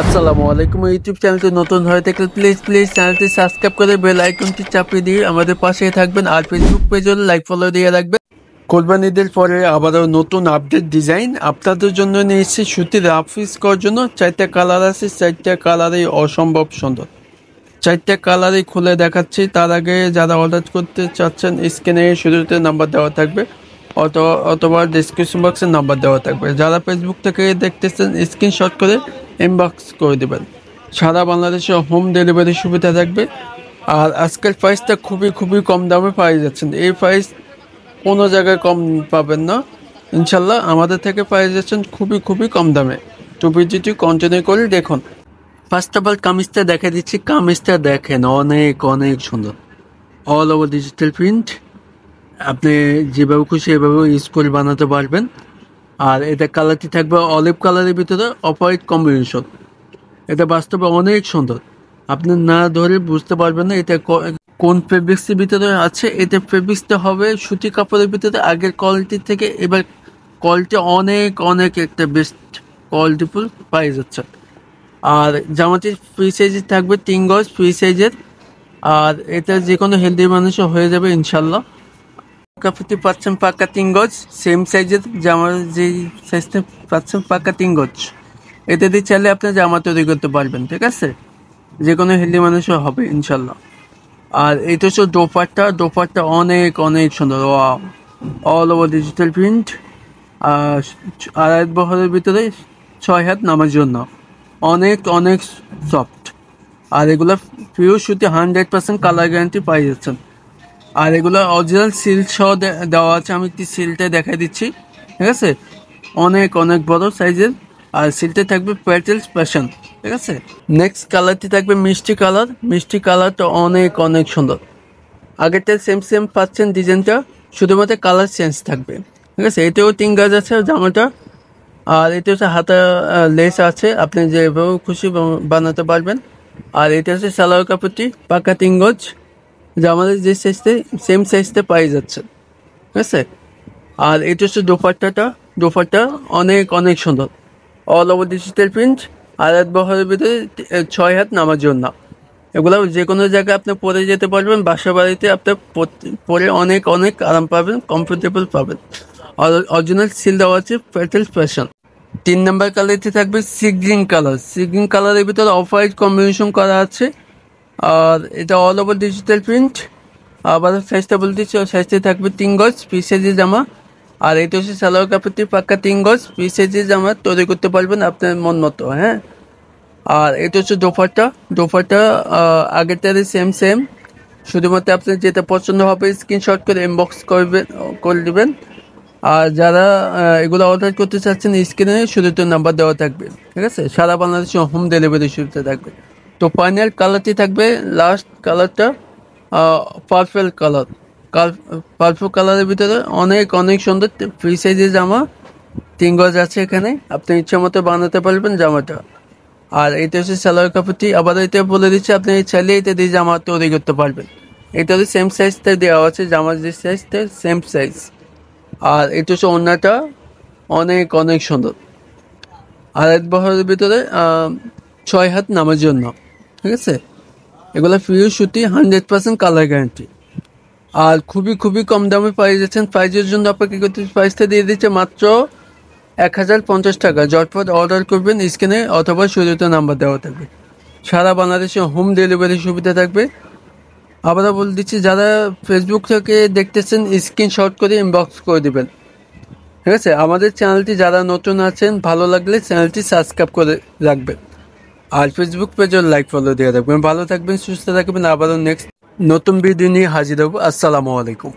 আসসালামু আলাইকুম। ইউটিউব চ্যানেলটি নতুন হয়ে থাকলে প্লিজ চ্যানেলটি সাবস্ক্রাইব করে বেল আইকনটি চাপিয়ে দিয়ে আমাদের পাশে থাকবেন। আর ফেসবুক পেজে লাইক ফলো দিয়ে রাখবেন। কোরবানি ঈদের পরে আবারও নতুন আপডেট ডিজাইন আপনাদের জন্য নিয়ে এসেছি। সুতির অফিস করার জন্য 4টা কালার আছে, 4টা কালারই অসম্ভব সুন্দর। 4টা কালারই খুলে দেখাচ্ছি। তার আগে যারা অর্ডার করতে চাচ্ছেন স্ক্রিনে শুরুতে নাম্বার দেওয়া থাকবে অথবা ডিসক্রিপশন বক্সে নাম্বার দেওয়া থাকবে। যারা ফেসবুক থেকে দেখতেছেন স্ক্রিনশট করে ইনবক্স করে দেবেন। সারা বাংলাদেশে হোম ডেলিভারি সুবিধা থাকবে। আর আজকের প্রাইসটা খুবই কম দামে পেয়ে যাচ্ছেন। এই প্রাইস কোনো জায়গায় কম পাবেন না ইনশাল্লাহ। আমাদের থেকে পেয়ে যাচ্ছেন খুবই কম দামে। তো ভিডিওটি কন্টিনিউ করে দেখুন। ফার্স্ট অফ অল কামিজটা দেখে দিচ্ছি। কামিজটা দেখেন, অনেক সুন্দর। All over digital print. আপনি যেভাবে খুশি এভাবে ইউজ করে বানাতে পারবেন। আর এটা কালারটি থাকবে অলিভ কালারের ভিতরে অফ হোয়াইট কম্বিনেশন। এটা বাস্তবে অনেক সুন্দর। আপনি না ধরে বুঝতে পারবেন না এটা কোন ফেব্রিক্সের ভিতরে আছে। এটা ফেব্রিক্সটা হবে সুতি কাপড়ের ভিতরে। আগের কোয়ালিটির থেকে এবার কোয়ালিটি অনেক একটা বেস্ট কোয়ালিটিফুল পাই যাচ্ছে। আর জামাটির ফ্রি সাইজের থাকবে 3 গজ ফ্রি সাইজের। আর এটা যে কোনো হেলদি মানুষও হয়ে যাবে ইনশাল্লাহ। কাপড়টি পাচ্ছেন পাক্কা 3 গজ সেম সাইজের জামার যেই সাইজটা পাচ্ছেন পাক্কা 3 গজ। এতে দিয়ে চাইলে আপনি জামা তৈরি করতে পারবেন, ঠিক আছে? যে কোনো হেলদি মানুষও হবে ইনশাল্লাহ। আর এটা হচ্ছে দোপাট্টা অনেক সুন্দর। All over digital print. আর আড়াই বহরের ভিতরে 6 হাত নামার জন্য অনেক সফট। আর এগুলো পিওর সুতি 100% কালার গ্যারান্টি পাই যাচ্ছেন। আর এগুলো অরিজিনাল সিল সহ দেওয়া আছে। আমি একটি সিলটা দেখাই দিচ্ছি, ঠিক আছে? অনেক বড় সাইজের। আর সিলটা থাকবে প্যাটেলস প্যাশন, ঠিক আছে? নেক্সট কালারটি থাকবে মিষ্টি কালারটা অনেক সুন্দর। আগেরটা সেম পাচ্ছেন ডিজাইনটা, শুধুমাত্র কালার চেঞ্জ থাকবে, ঠিক আছে? এটাও 3 গজ আছে জামাটা। আর এটা হচ্ছে হাতা লেস আছে, আপনি যেভাবে খুশি বানাতে পারবেন। আর এটা হচ্ছে সালোয়ার কাপড়টি পাকা 3 গজ। যে আমাদের যে সাইজতে সেম সাইজতে পাই যাচ্ছে, ঠিক আছে? আর এটা হচ্ছে দোপাট্টা অনেক সুন্দর। All over digital print. আর এক বহরের ভিতরে 6 হাত নামার জন্য। এগুলো যে কোনো জায়গায় আপনি পরে যেতে পারবেন। বাসা বাড়িতে আপনি পরে অনেক আরাম পাবেন, কমফোর্টেবল পাবেন। আর অরিজিনাল সিল দেওয়া আছে প্যাটেল ফ্যাশন। 3 নাম্বার কালারটি থাকবে সি গ্রিন কালারের ভিতরে অফ হোয়াইট কম্বিনেশন করা আছে। আর এটা অল ওভার ডিজিটাল প্রিন্ট। আবার সাইজটা বলতে সাইজটা থাকবে 3 গজ ফ্রি সাইজের জামা। আর এটা হচ্ছে সালোয়ার কাপড়টি পাক্কা 3 গজ ফ্রি সাইজের জামা তৈরি করতে পারবেন আপনার মন মতো, হ্যাঁ। আর এটা হচ্ছে দোপাট্টা আগেরটারই সেম। শুধুমাত্র আপনার যেটা পছন্দ হবে স্ক্রিনশট করে ইনবক্স করে দেবেন। আর যারা এগুলো অর্ডার করতে চাচ্ছেন স্ক্রিনে শুধুতে নাম্বার দেওয়া থাকবে, ঠিক আছে? সারা বাংলাদেশে হোম ডেলিভারি সুবিধা থাকবে। তো ফাইনাল কালারটি থাকবে লাস্ট কালারটা পার্পল কালারের ভিতরে অনেক সুন্দর ফ্রি সাইজের জামা। 3 গজ আছে এখানে, আপনি ইচ্ছা মতো বানাতে পারবেন জামাটা। আর এটা হচ্ছে সালোয়ার কাপড়টি। আবার এটা বলে দিচ্ছি, আপনি চাইলে এটা দিয়ে জামা তৈরি করতে পারবেন। এটারও সেম সাইজটা দেওয়া আছে, জামার যে সাইজটা সেম সাইজ। আর এটা হচ্ছে ওড়নাটা অনেক সুন্দর। আর এক বহরের ভিতরে 6 হাত নামার জন্য, ঠিক আছে? এগুলো পিওর সুতি 100% কালার গ্যারান্টি। আর খুবই কম দামে পাই যাচ্ছেন। প্রাইজের জন্য আপনাকে প্রাইসটা দিয়ে দিচ্ছে মাত্র 1050 টাকা। ঝটপট অর্ডার করবেন স্ক্রিনে অথবা শুরুতে নাম্বার দেওয়া থাকবে। সারা বাংলাদেশে হোম ডেলিভারি সুবিধা থাকবে। আবারও বলে দিচ্ছি, যারা ফেসবুক থেকে দেখতেছেন স্ক্রিনশট করে ইনবক্স করে দেবেন, ঠিক আছে? আমাদের চ্যানেলটি যারা নতুন আছেন ভালো লাগলে চ্যানেলটি সাবস্ক্রাইব করে রাখবেন। আর ফেসবুক পেজে লাইক ফলো দিয়ে রাখবেন। ভালো থাকবেন, সুস্থ থাকবেন। আবারও নেক্সট নতুন ভিডিও নিয়ে হাজির হব। আসসালামু আলাইকুম।